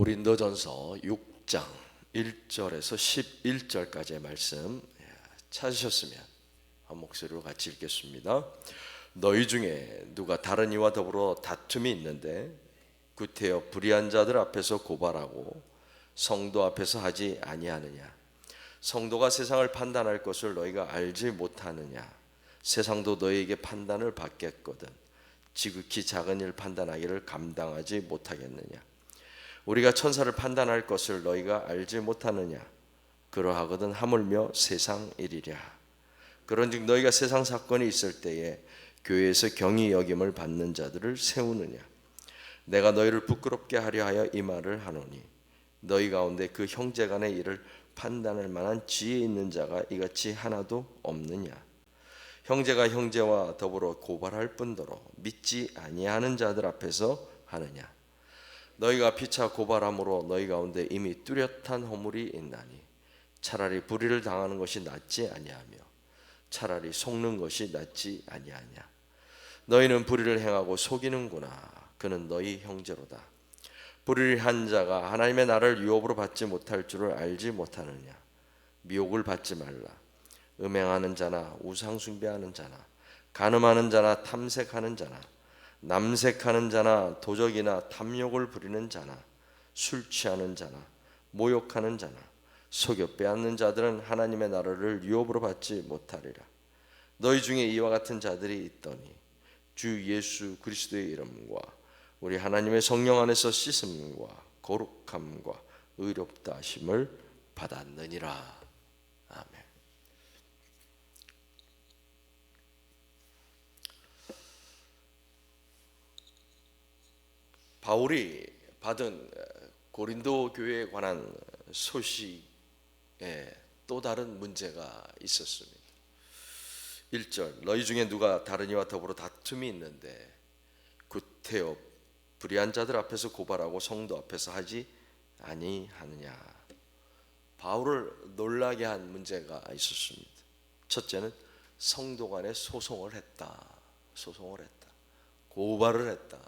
고린도전서 6장 1절에서 11절까지의 말씀 찾으셨으면 한 목소리로 같이 읽겠습니다. 너희 중에 누가 다른 이와 더불어 다툼이 있는데 구태여 불의한 자들 앞에서 고발하고 성도 앞에서 하지 아니하느냐? 성도가 세상을 판단할 것을 너희가 알지 못하느냐? 세상도 너희에게 판단을 받겠거든 지극히 작은 일 판단하기를 감당하지 못하겠느냐? 우리가 천사를 판단할 것을 너희가 알지 못하느냐? 그러하거든 하물며 세상 일이랴. 그런즉 너희가 세상 사건이 있을 때에 교회에서 경히 여김을 받는 자들을 세우느냐? 내가 너희를 부끄럽게 하려 하여 이 말을 하노니 너희 가운데 그 형제간의 일을 판단할 만한 지혜 있는 자가 이같이 하나도 없느냐? 형제가 형제와 더불어 고발할 뿐더러 믿지 아니하는 자들 앞에서 하느냐? 너희가 피차 고발함으로 너희 가운데 이미 뚜렷한 허물이 있나니 차라리 불의를 당하는 것이 낫지 아니하며 차라리 속는 것이 낫지 아니하냐? 너희는 불의를 행하고 속이는구나. 그는 너희 형제로다. 불의를 한 자가 하나님의 나라를 유업으로 받지 못할 줄을 알지 못하느냐? 미혹을 받지 말라. 음행하는 자나 우상 숭배하는 자나 간음하는 자나 탐색하는 자나 남색하는 자나 도적이나 탐욕을 부리는 자나 술 취하는 자나 모욕하는 자나 속여 빼앗는 자들은 하나님의 나라를 유업으로 받지 못하리라. 너희 중에 이와 같은 자들이 있더니 주 예수 그리스도의 이름과 우리 하나님의 성령 안에서 씻음과 거룩함과 의롭다 하심을 받았느니라. 아멘. 바울이 받은 고린도 교회에 관한 소식에 또 다른 문제가 있었습니다. 1절 너희 중에 누가 다른 이와 더불어 다툼이 있는데 구태여 불의한 자들 앞에서 고발하고 성도 앞에서 하지 아니하느냐? 바울을 놀라게 한 문제가 있었습니다. 첫째는 성도 간에 소송을 했다. 고발을 했다.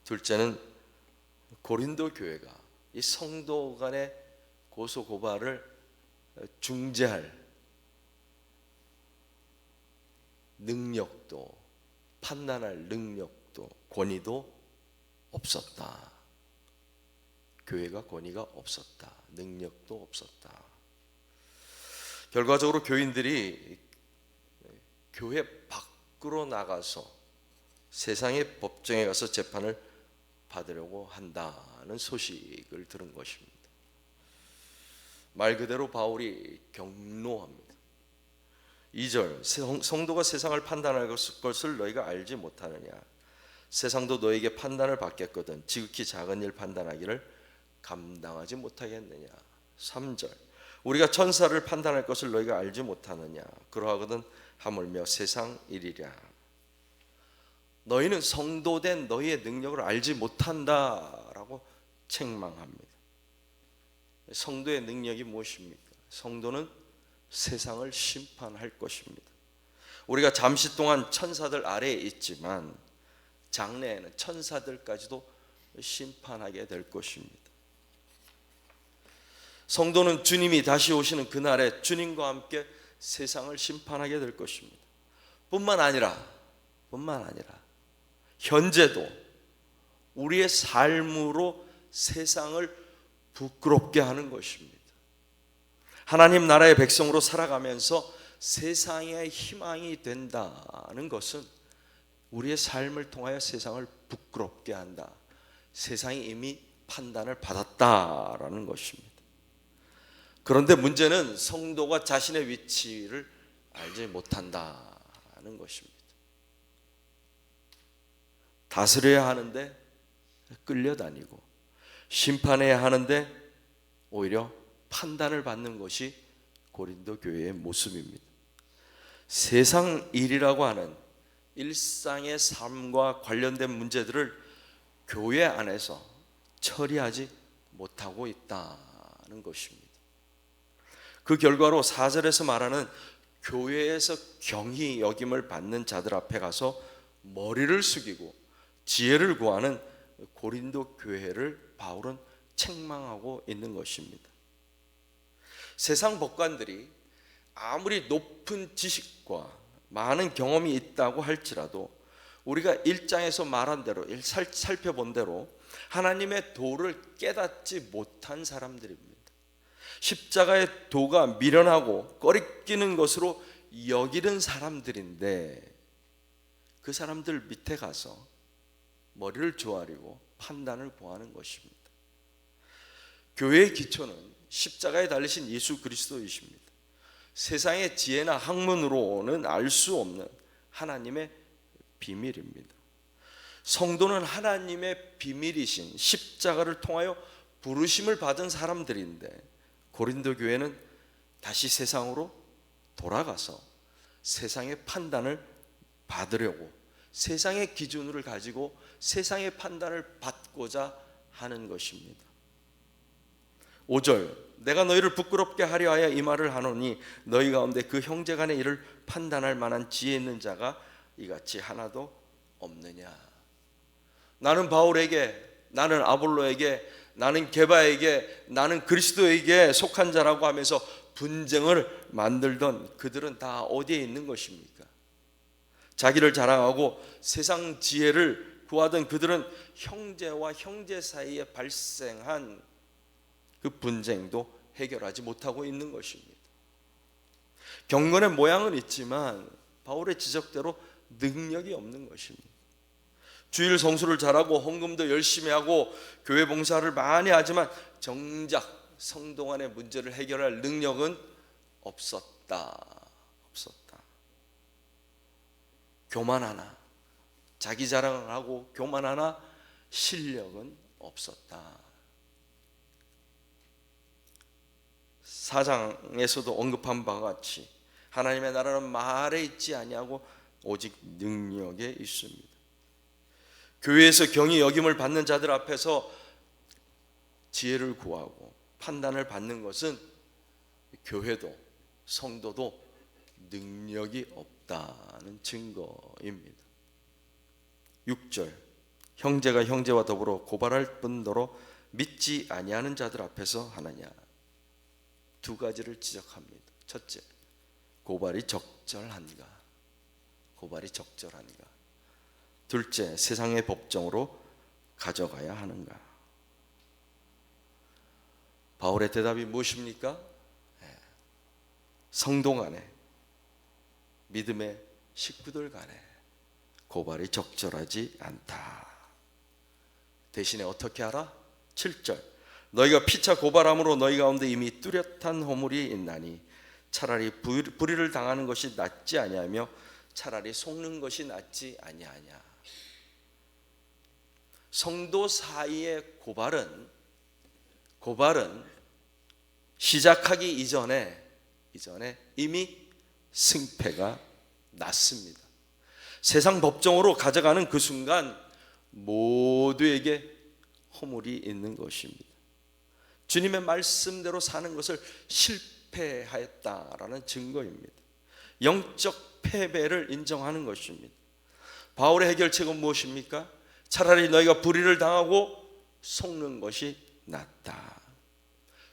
둘째는 고린도 교회가 이 성도 간의 고소 고발을 중재할 능력도 판단할 능력도 권위도 없었다. 교회가 권위가 없었다. 능력도 없었다. 결과적으로 교인들이 교회 밖으로 나가서 세상의 법정에 가서 재판을 받으려고 한다는 소식을 들은 것입니다. 말 그대로 바울이 경노합니다. 2절 성도가 세상을 판단할 것을 너희가 알지 못하느냐? 세상도 너희에게 판단을 받겠거든 지극히 작은 일 판단하기를 감당하지 못하겠느냐? 3절 우리가 천사를 판단할 것을 너희가 알지 못하느냐? 그러하거든 하물며 세상 일이랴. 너희는 성도된 너희의 능력을 알지 못한다라고 책망합니다. 성도의 능력이 무엇입니까? 성도는 세상을 심판할 것입니다. 우리가 잠시 동안 천사들 아래에 있지만 장래에는 천사들까지도 심판하게 될 것입니다. 성도는 주님이 다시 오시는 그날에 주님과 함께 세상을 심판하게 될 것입니다. 뿐만 아니라 현재도 우리의 삶으로 세상을 부끄럽게 하는 것입니다. 하나님 나라의 백성으로 살아가면서 세상의 희망이 된다는 것은 우리의 삶을 통하여 세상을 부끄럽게 한다. 세상이 이미 판단을 받았다라는 것입니다. 그런데 문제는 성도가 자신의 위치를 알지 못한다는 것입니다. 다스려야 하는데 끌려다니고 심판해야 하는데 오히려 판단을 받는 것이 고린도 교회의 모습입니다. 세상 일이라고 하는 일상의 삶과 관련된 문제들을 교회 안에서 처리하지 못하고 있다는 것입니다. 그 결과로 4절에서 말하는 교회에서 경히 여김을 받는 자들 앞에 가서 머리를 숙이고 지혜를 구하는 고린도 교회를 바울은 책망하고 있는 것입니다. 세상 법관들이 아무리 높은 지식과 많은 경험이 있다고 할지라도 우리가 1장에서 말한 대로 살펴본 대로 하나님의 도를 깨닫지 못한 사람들입니다. 십자가의 도가 미련하고 꺼리끼는 것으로 여기는 사람들인데 그 사람들 밑에 가서 머리를 조아리고 판단을 구하는 것입니다. 교회의 기초는 십자가에 달리신 예수 그리스도이십니다. 세상의 지혜나 학문으로는 알 수 없는 하나님의 비밀입니다. 성도는 하나님의 비밀이신 십자가를 통하여 부르심을 받은 사람들인데 고린도 교회는 다시 세상으로 돌아가서 세상의 판단을 받으려고 세상의 기준을 가지고 세상의 판단을 받고자 하는 것입니다. 5절 내가 너희를 부끄럽게 하려 하여 이 말을 하노니 너희 가운데 그 형제 간의 일을 판단할 만한 지혜 있는 자가 이같이 하나도 없느냐. 나는 바울에게, 나는 아볼로에게, 나는 게바에게, 나는 그리스도에게 속한 자라고 하면서 분쟁을 만들던 그들은 다 어디에 있는 것입니까? 자기를 자랑하고 세상 지혜를 구하던 그들은 형제와 형제 사이에 발생한 그 분쟁도 해결하지 못하고 있는 것입니다. 경건의 모양은 있지만 바울의 지적대로 능력이 없는 것입니다. 주일 성수를 잘하고 헌금도 열심히 하고 교회 봉사를 많이 하지만 정작 성도 간의 문제를 해결할 능력은 없었다. 교만하나 자기 자랑을 하고 교만하나 실력은 없었다. 4장에서도 언급한 바와 같이 하나님의 나라는 말에 있지 아니하고 오직 능력에 있습니다. 교회에서 경히 여김을 받는 자들 앞에서 지혜를 구하고 판단을 받는 것은 교회도 성도도 능력이 없다는 증거입니다. 6절 형제가 형제와 더불어 고발할 뿐더러 믿지 아니하는 자들 앞에서 하느냐. 두 가지를 지적합니다. 첫째, 고발이 적절한가? 둘째, 세상의 법정으로 가져가야 하는가? 바울의 대답이 무엇입니까? 성도 간에, 믿음의 식구들 간에 고발이 적절하지 않다. 대신에 어떻게 하라? 7절 너희가 피차 고발함으로 너희 가운데 이미 뚜렷한 허물이 있나니 차라리 불의를 당하는 것이 낫지 아니하며 차라리 속는 것이 낫지 아니하냐. 성도 사이의 고발은 시작하기 이전에 이미 승패가 났습니다. 세상 법정으로 가져가는 그 순간 모두에게 허물이 있는 것입니다. 주님의 말씀대로 사는 것을 실패하였다라는 증거입니다. 영적 패배를 인정하는 것입니다. 바울의 해결책은 무엇입니까? 차라리 너희가 불의를 당하고 속는 것이 낫다.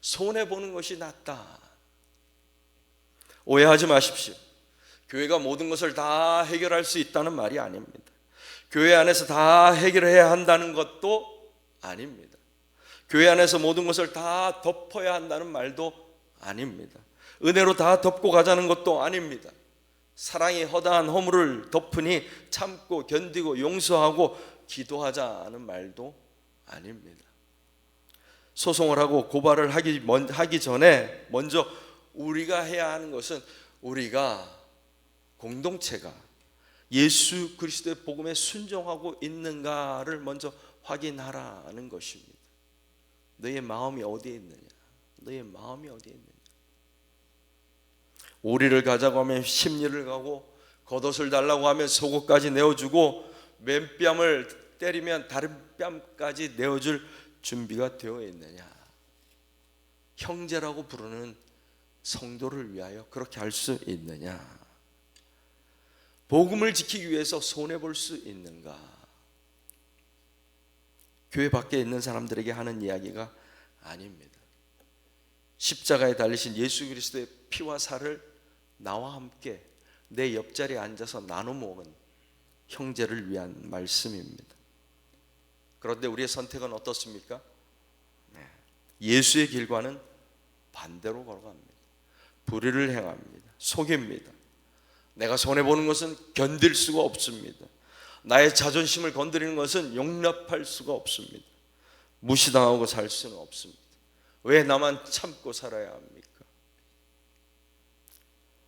손해보는 것이 낫다. 오해하지 마십시오. 교회가 모든 것을 다 해결할 수 있다는 말이 아닙니다. 교회 안에서 다 해결해야 한다는 것도 아닙니다. 교회 안에서 모든 것을 다 덮어야 한다는 말도 아닙니다. 은혜로 다 덮고 가자는 것도 아닙니다. 사랑이 허다한 허물을 덮으니 참고 견디고 용서하고 기도하자는 말도 아닙니다. 소송을 하고 고발을 하기 전에 먼저 우리가 해야 하는 것은 우리가 공동체가 예수 그리스도의 복음에 순종하고 있는가를 먼저 확인하라는 것입니다. 너의 마음이 어디에 있느냐? 오리를 가자고 하면 심리를 가고 겉옷을 달라고 하면 속옷까지 내어주고 맨뺨을 때리면 다른 뺨까지 내어줄 준비가 되어 있느냐? 형제라고 부르는 성도를 위하여 그렇게 할 수 있느냐? 복음을 지키기 위해서 손해볼 수 있는가? 교회 밖에 있는 사람들에게 하는 이야기가 아닙니다. 십자가에 달리신 예수 그리스도의 피와 살을 나와 함께 내 옆자리에 앉아서 나눠 먹은 형제를 위한 말씀입니다. 그런데 우리의 선택은 어떻습니까? 예수의 길과는 반대로 걸어갑니다. 불의를 행합니다. 속입니다. 내가 손해보는 것은 견딜 수가 없습니다. 나의 자존심을 건드리는 것은 용납할 수가 없습니다. 무시당하고 살 수는 없습니다. 왜 나만 참고 살아야 합니까?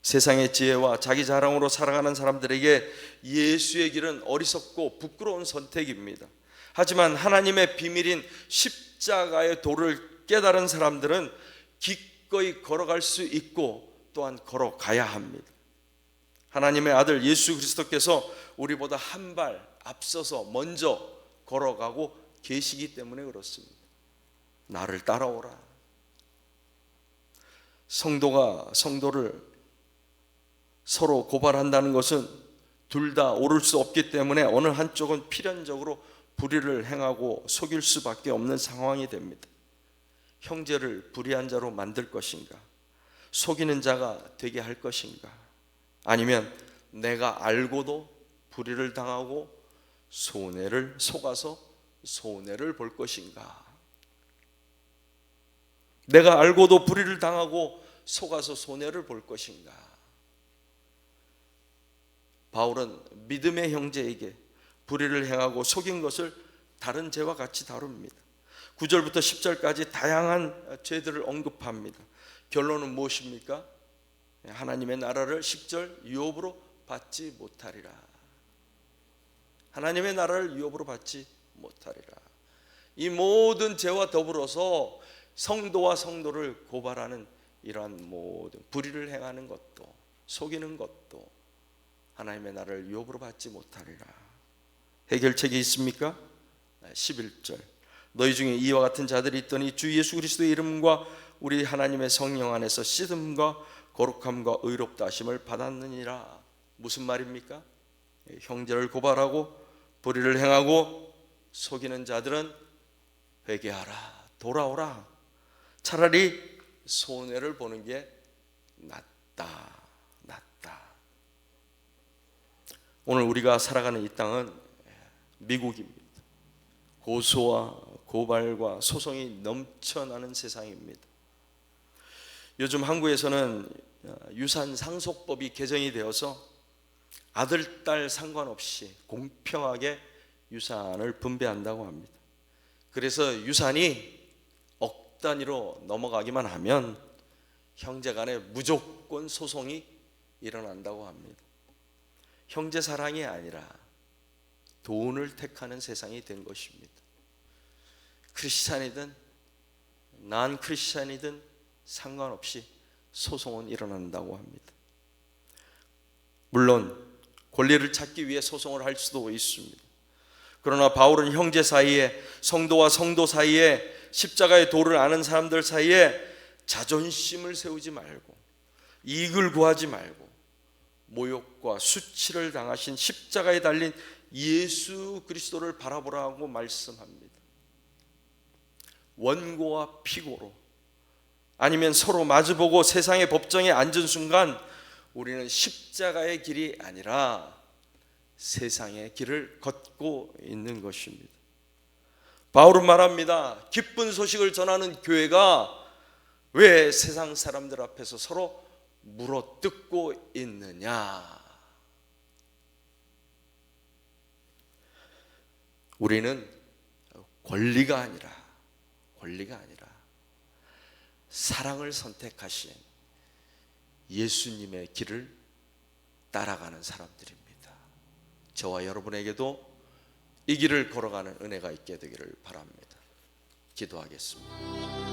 세상의 지혜와 자기 자랑으로 살아가는 사람들에게 예수의 길은 어리석고 부끄러운 선택입니다. 하지만 하나님의 비밀인 십자가의 도를 깨달은 사람들은 기꺼이 걸어갈 수 있고 또한 걸어가야 합니다. 하나님의 아들 예수 그리스도께서 우리보다 한 발 앞서서 먼저 걸어가고 계시기 때문에 그렇습니다. 나를 따라오라. 성도가 성도를 서로 고발한다는 것은 둘 다 옳을 수 없기 때문에 어느 한쪽은 필연적으로 불의를 행하고 속일 수밖에 없는 상황이 됩니다. 형제를 불의한 자로 만들 것인가? 속이는 자가 되게 할 것인가? 아니면 내가 알고도 불의를 당하고 속아서 손해를 볼 것인가? 내가 알고도 불의를 당하고 속아서 손해를 볼 것인가? 바울은 믿음의 형제에게 불의를 행하고 속인 것을 다른 죄와 같이 다룹니다. 9절부터 10절까지 다양한 죄들을 언급합니다. 결론은 무엇입니까? 하나님의 나라를 10절 유업으로 받지 못하리라. 하나님의 나라를 유업으로 받지 못하리라. 이 모든 죄와 더불어서 성도와 성도를 고발하는 이러한 모든 불의를 행하는 것도 속이는 것도 하나님의 나라를 유업으로 받지 못하리라. 해결책이 있습니까? 11절 너희 중에 이와 같은 자들이 있더니 주 예수 그리스도의 이름과 우리 하나님의 성령 안에서 씻음과 거룩함과 의롭다 하심을 받았느니라. 무슨 말입니까? 형제를 고발하고 불의를 행하고 속이는 자들은 회개하라, 돌아오라. 차라리 손해를 보는 게 낫다. 오늘 우리가 살아가는 이 땅은 미국입니다. 고소와 고발과 소송이 넘쳐나는 세상입니다. 요즘 한국에서는 유산 상속법이 개정이 되어서 아들, 딸 상관없이 공평하게 유산을 분배한다고 합니다. 그래서 유산이 억 단위로 넘어가기만 하면 형제 간에 무조건 소송이 일어난다고 합니다. 형제 사랑이 아니라 돈을 택하는 세상이 된 것입니다. 크리스찬이든 난 크리스찬이든 상관없이 소송은 일어난다고 합니다. 물론 권리를 찾기 위해 소송을 할 수도 있습니다. 그러나 바울은 형제 사이에, 성도와 성도 사이에, 십자가의 도를 아는 사람들 사이에 자존심을 세우지 말고 이익을 구하지 말고 모욕과 수치를 당하신 십자가에 달린 예수 그리스도를 바라보라고 말씀합니다. 원고와 피고로 아니면 서로 마주보고 세상의 법정에 앉은 순간 우리는 십자가의 길이 아니라 세상의 길을 걷고 있는 것입니다. 바울은 말합니다. 기쁜 소식을 전하는 교회가 왜 세상 사람들 앞에서 서로 물어뜯고 있느냐? 우리는 권리가 아니라 사랑을 선택하신 예수님의 길을 따라가는 사람들입니다. 저와 여러분에게도 이 길을 걸어가는 은혜가 있게 되기를 바랍니다. 기도하겠습니다.